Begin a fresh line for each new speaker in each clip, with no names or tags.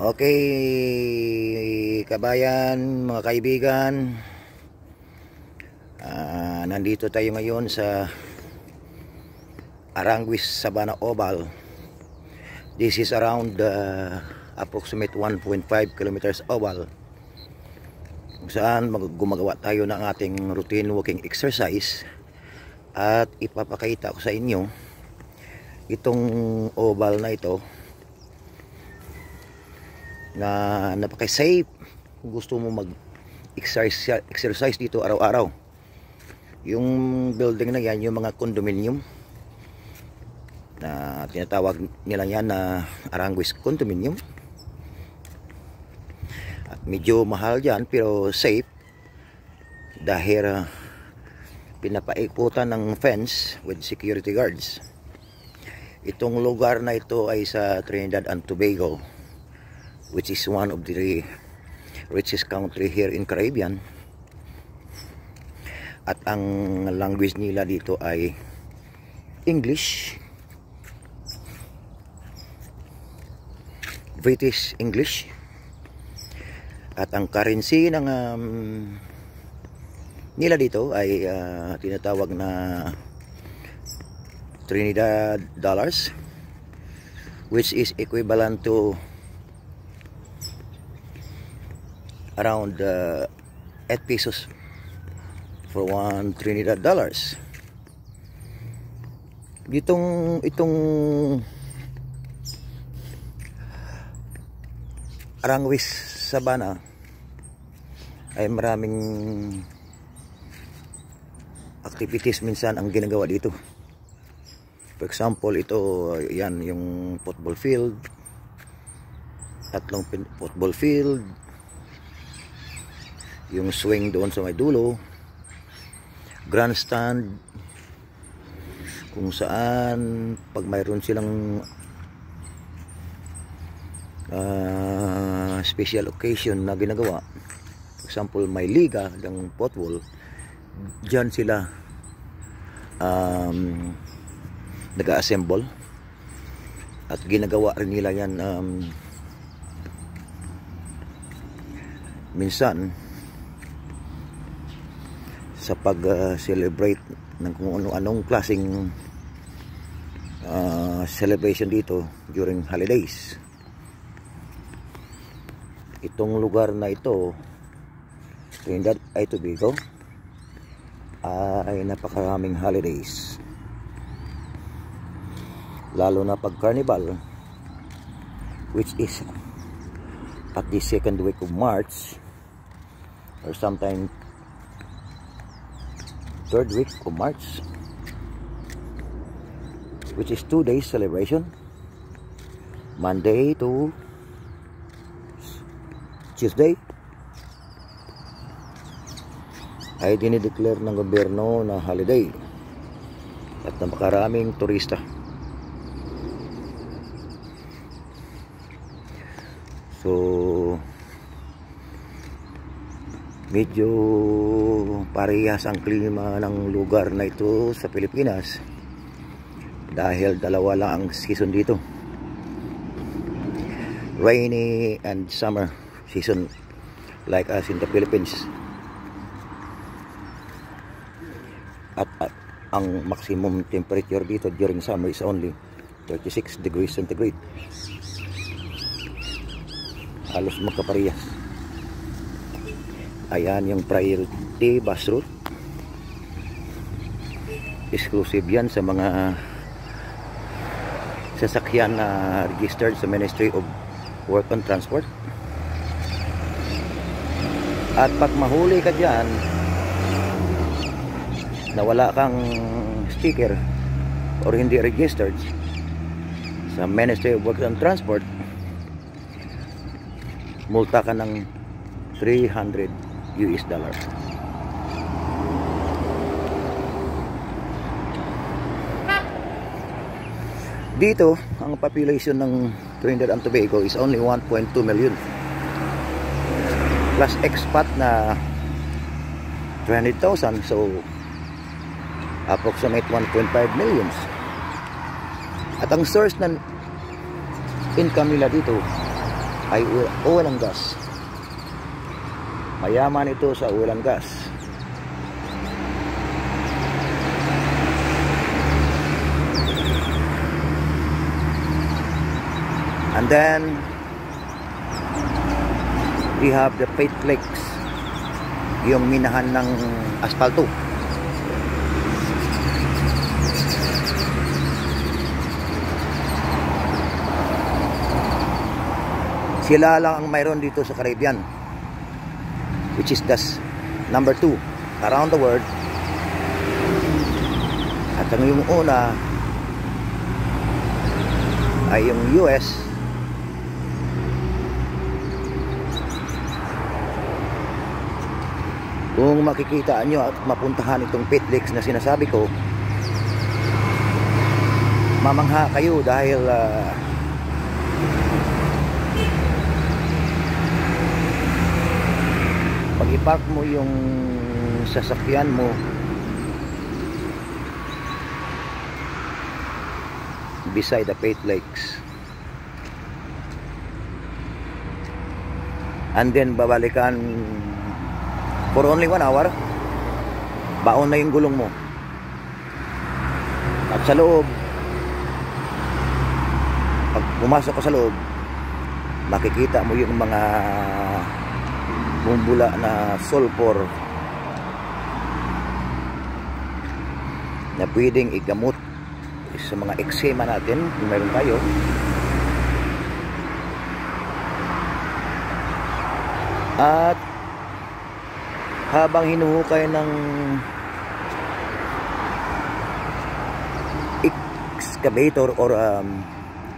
Okay, kabayan, mga kaibigan, nandito tayo ngayon sa Aranguis Sabana Oval. This is around approximate 1.5 kilometers oval, kung saan gumagawa tayo ng ating routine walking exercise. At ipapakita ko sa inyo itong oval na ito na napaka-safe kung gusto mo mag-exercise dito araw-araw. Yung building na yan, yung mga condominium na tinatawag nila yan na Aranguis Condominium. At medyo mahal yan pero safe dahil pinapaikutan ng fence with security guards. Itong lugar na ito ay sa Trinidad and Tobago, which is one of the richest country here in Caribbean. At ang language nila dito ay English, British English. At ang currency ng nila dito ay tinatawag na Trinidad dollars, which is equivalent to around 8 pesos for 1 Trinidad dollars. Itong Aranguis Sabana ay maraming activities minsan ang ginagawa dito. For example, ito yan yung football field, tatlong football field, yung swing doon sa may dulo, grandstand kung saan pag mayroon silang special occasion na ginagawa, for example may liga ng football, dyan sila nag-assemble at ginagawa rin nila yan minsan sa pag-celebrate ng kung anong klaseng celebration dito during holidays. Itong lugar na ito, Trinidad and Tobago, ay napakaraming holidays, lalo na pag carnival, which is at the second week of March or sometime third week of March, which is 2 days celebration, Monday to Tuesday, ay dinideclare ng gobyerno na holiday at napakaraming turista. So medyo parehas ang klima ng lugar na ito sa Pilipinas dahil dalawa lang ang season dito, rainy and summer season, like us in the Philippines. At ang maximum temperature dito during summer is only 36 degrees centigrade. Halos magkaparehas. Ayan yung priority bus route. Exclusive yan sa mga sasakyan na registered sa Ministry of Work and Transport. At pag mahuli ka dyan na wala kang sticker or hindi registered sa Ministry of Work and Transport, multa ka ng $300. Dito, ang population ng Trinidad and Tobago is only 1.2 million. Plus expat na 300,000, so approximate 1.5 millions. At ang source ng income nila dito ay oil and gas. Mayaman ito sa oil and gas. And then we have the plate flakes, yung minahan ng asfalto. Sila lang ang mayroon dito sa Caribbean, which is das number 2 around the world. At ang yung una ay yung US. Kung makikita nyo at mapuntahan itong pit lakes na sinasabi ko, mamangha kayo dahil pag i-park mo yung sasakyan mo beside the pit lakes, and then babalikan for only 1 hour, baon na yung gulong mo. At sa loob, pag pumasok ka sa loob, makikita mo yung mga bumubula na sulfur na pwedeng igamot sa mga eksema natin kung meron tayo. At habang hinuhukay ng excavator or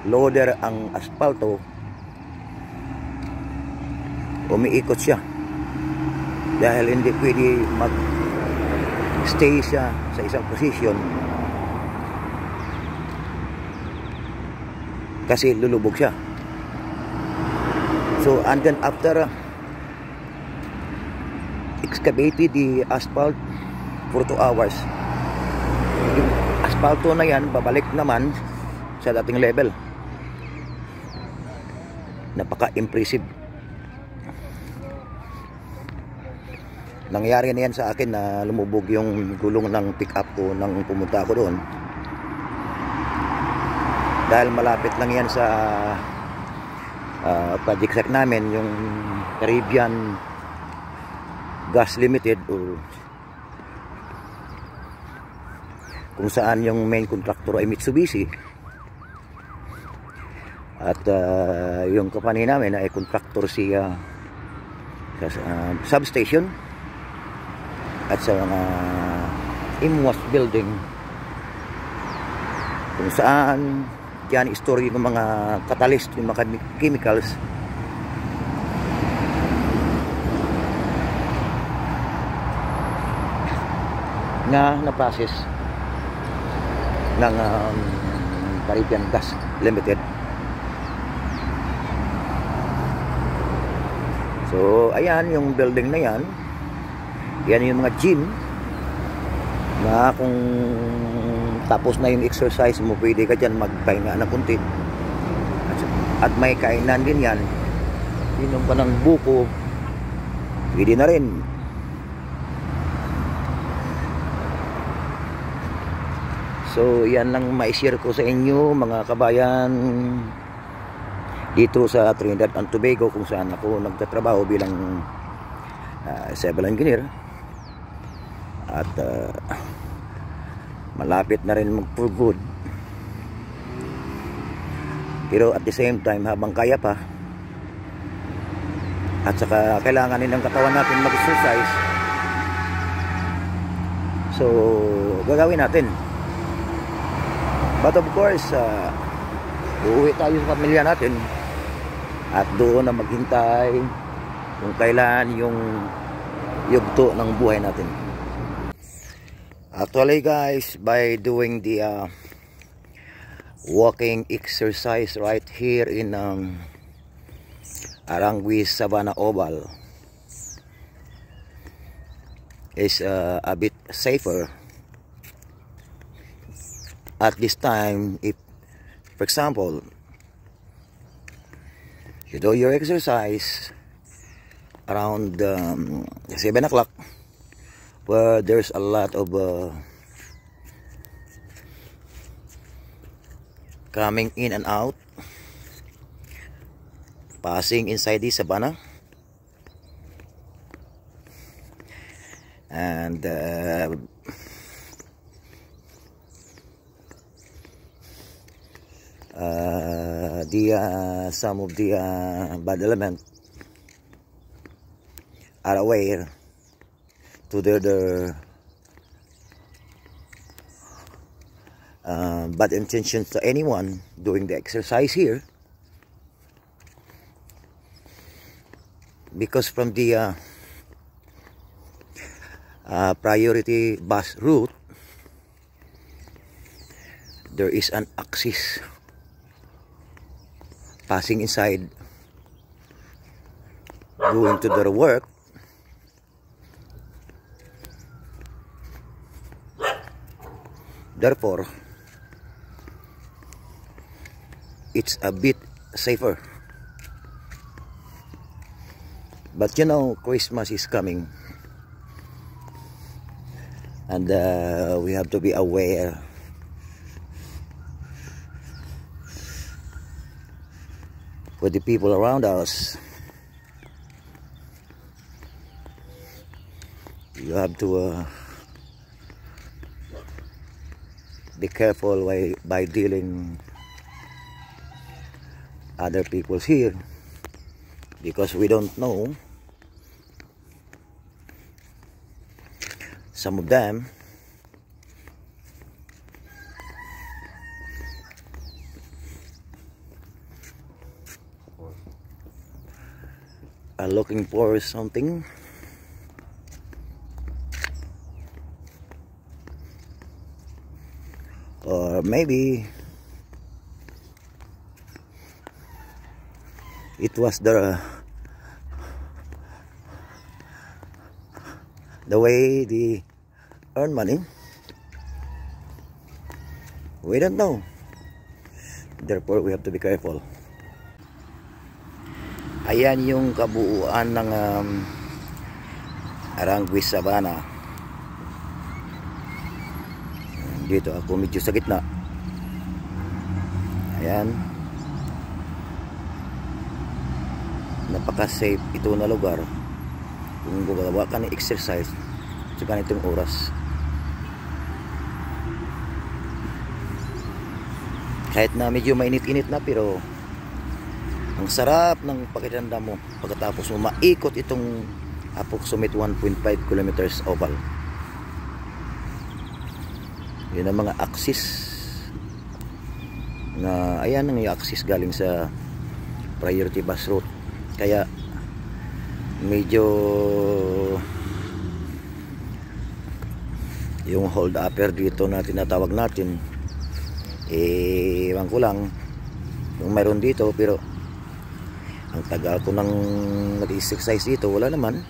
loader ang asfalto, umiikot siya dahil hindi pwede mag-stay siya sa isang position kasi lulubog siya. So and then after excavated the asphalt for 2 hours, yung asfalto na yan babalik naman sa dating level. Napaka-impressive. Nangyari na yan sa akin na lumubog yung gulong ng pick up ko nang pumunta ako doon, dahil malapit lang yan sa project site namin, yung Caribbean Gas Limited, o kung saan yung main contractor ay Mitsubishi at yung company namin ay contractor siya sa substation at sa mga IMWAS building, kung saan yan story ng mga catalyst, yung mga chemicals na process ng Caribbean Gas Limited. So ayan yung building na yan. Yan yung mga gym na kung tapos na yung exercise mo, pwede ka dyan magpahinga na kunti. At may kainan din yan. Inom ka ng buko, pwede na rin. So yan lang mai-share ko sa inyo mga kabayan dito sa Trinidad and Tobago, kung saan ako nagtatrabaho bilang civil engineer. At malapit na rin mag-for good, pero at the same time habang kaya pa at saka kailangan din ng katawan natin mag-exercise, so gagawin natin. But of course uuwi tayo sa pamilya natin at doon na maghintay kung kailan yung yugto ng buhay natin. Actually guys, by doing the walking exercise right here in Aranguis Savannah Oval is a bit safer. At this time, if for example You do your exercise around 7 o'clock, where there's a lot of coming in and out, passing inside the savannah, and some of the bad element are aware to their bad intentions to anyone doing the exercise here, because from the priority bus route there is an axis passing inside, going to their work. Therefore, it's a bit safer. But you know, Christmas is coming, and we have to be aware with the people around us. You have to be careful by dealing other people's here, because we don't know, some of them are looking for something, or maybe it was the way they earn money. We don't know. Therefore, we have to be careful. Ayan yung kabuuan ng Aranguis Savannah. Dito ako medyo sa gitna. Ayan. Napaka-safe ito na lugar kung gagawa ka ng exercise sa ganitong oras. Kahit na medyo mainit-init na, pero ang sarap ng pakiramdam mo pagkatapos mo maikot itong approximate 1.5 kilometers oval. Yun ang mga axis na, ayan ang axis galing sa priority bus route. Kaya medyo yung hold upper dito na tinatawag natin, ewan ko lang kung mayroon dito, pero ang tagal ko nang nag-exercise dito, wala naman.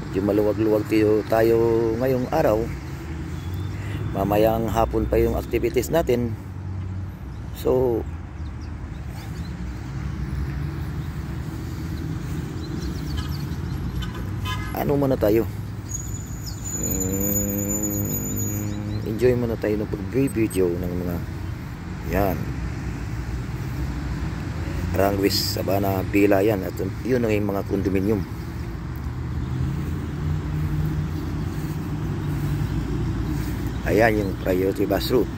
Medyo maluwag-luwag tayo ngayong araw. Mamayang hapon pa yung activities natin. So ano muna tayo, enjoy muna tayo ng pag-video ng mga yan Aranguis Savannah Villa yan, at yun ang yung mga condominium. Ayan yung priority bus route.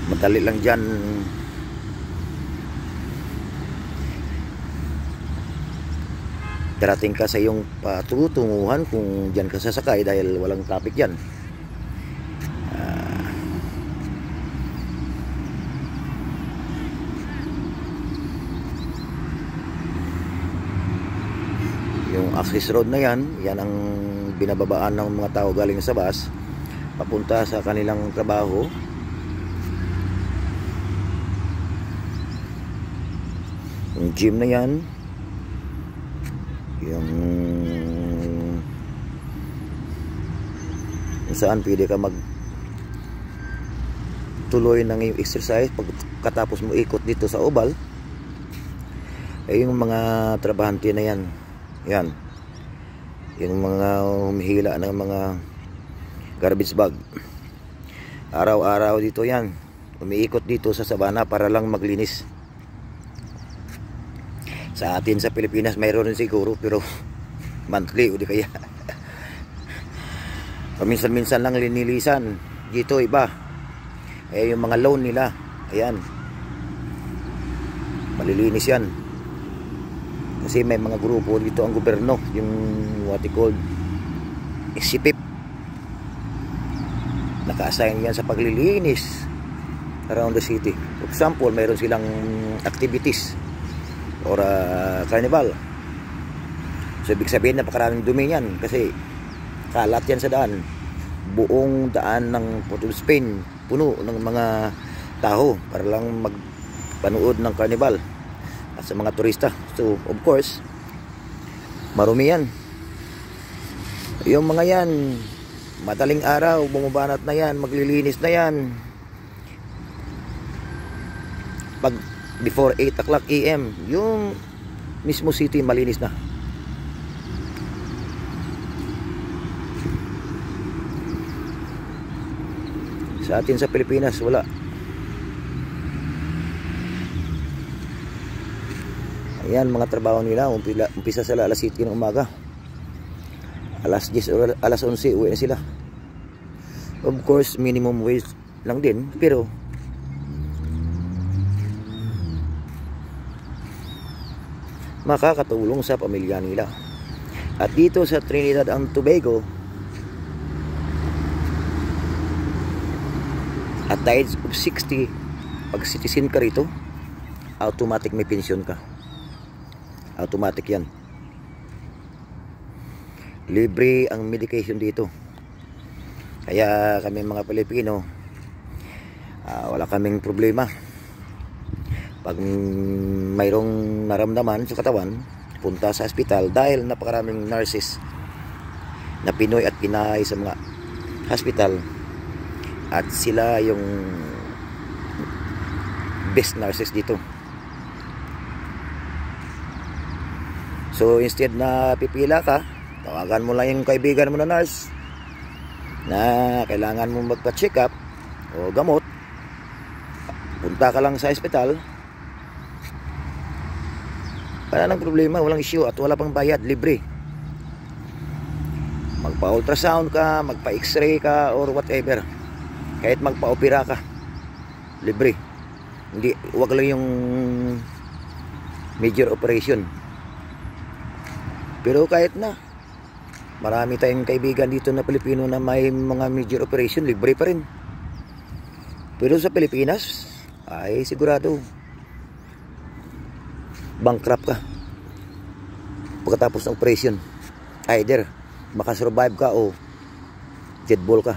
Madali lang dyan darating ka sa iyong patutunguhan kung dyan ka sasakay, dahil walang traffic dyan. Yung access road na yan, yan ang binababaan ng mga tao galing sa bus papunta sa kanilang trabaho. Yung gym na yan, yung saan pwede ka tuloy ng iyong exercise pagkatapos mo ikot dito sa oval, ay yung mga trabahante na yan, yung mga humihila ng mga garbage bag, araw-araw dito yan, umiikot dito sa sabana para lang maglinis. Sa atin sa Pilipinas mayroon rin siguro, pero monthly o di kaya paminsan-minsan lang linilisan. Dito iba, yung mga loan nila, ayan, malilinis yan kasi may mga grupo dito ang gobyerno, yung what they called SCPIP, naka-assign yan sa paglilinis around the city. For example, mayroon silang activities or carnival, so ibig sabihin napakaraming dumi yan kasi kalat yan sa daan. Buong daan ng Port of Spain puno ng mga tao para lang magpanood ng carnival at sa mga turista. So of course marumi yan. Yung mga yan madaling araw bumabanat na yan, maglilinis na yan pag before 8 o'clock AM. Yung mismo city malinis na. Sa atin sa Pilipinas wala. Ayan mga trabaho nila, umpisa sila alas 7 ng umaga, alas 10 o alas 11 uwi na sila. Of course minimum wage lang din, pero makakatulong sa pamilya nila. At dito sa Trinidad and Tobago, at the age of 60, pag citizen ka rito, automatic may pension ka. Automatic yan. Libre ang medication dito. Kaya kami mga Pilipino, wala kaming problema. Pag mayroong naramdaman sa katawan, punta sa hospital dahil napakaraming nurses na Pinoy at Pinay sa mga hospital. At sila yung best nurses dito. So instead na pipila ka, tawagan mo lang yung kaibigan mo na nurse na kailangan mo magpa-check up o gamot. Punta ka lang sa hospital. Wala nang problema, walang issue at wala pang bayad, libre. Magpa-ultrasound ka, magpa-x-ray ka or whatever. Kahit magpa-opera ka, libre. Hindi, wag lang yung major operation. Pero kahit na, marami tayong kaibigan dito na Pilipino na may mga major operation, libre pa rin. Pero sa Pilipinas, ay sigurado bankrupt ka pagkatapos ng operation. Either makasurvive ka o deadball ka.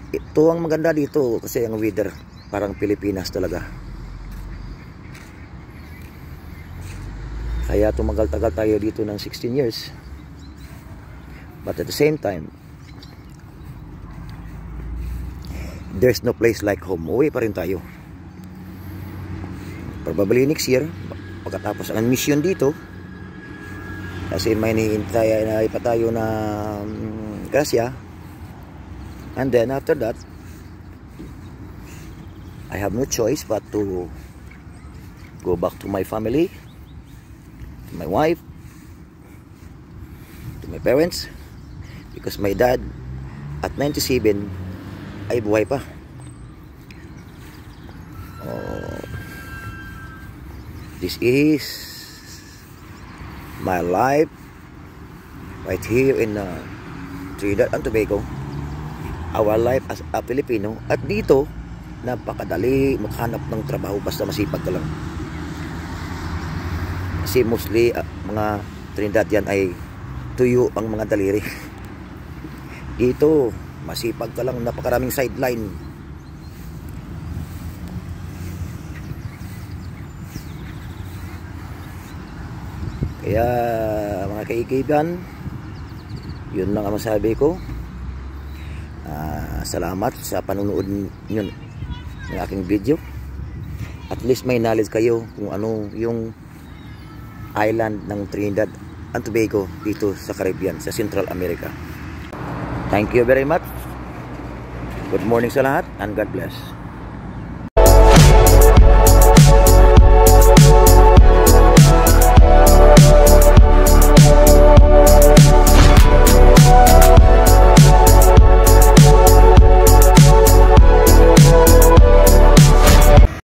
Ito ang maganda dito kasi ang weather parang Pilipinas talaga. Kaya tumagal-tagal tayo dito ng 16 years. But at the same time, there's no place like home. Uwi pa rin tayo. Probably next year, pagkatapos ang mission dito, kasi may nihintay na ipa tayo na grasya. And then after that, I have no choice but to go back to my family, to my wife, to my parents, because my dad at 97 ay buhay pa. This is my life right here in Trinidad and Tobago. Our life as a Filipino. At dito, napakadali maghanap ng trabaho basta masipag ka lang. Kasi mostly mga Trinidadian ay tuyo ang mga daliri. Dito, masipag ka lang, napakaraming sideline. Kaya mga kaibigan, yun lang ang masabi ko. Salamat sa panonood nyo ng aking video. At least may knowledge kayo kung ano yung island ng Trinidad and Tobago dito sa Caribbean, sa Central America. Thank you very much. Good morning sa lahat and God bless.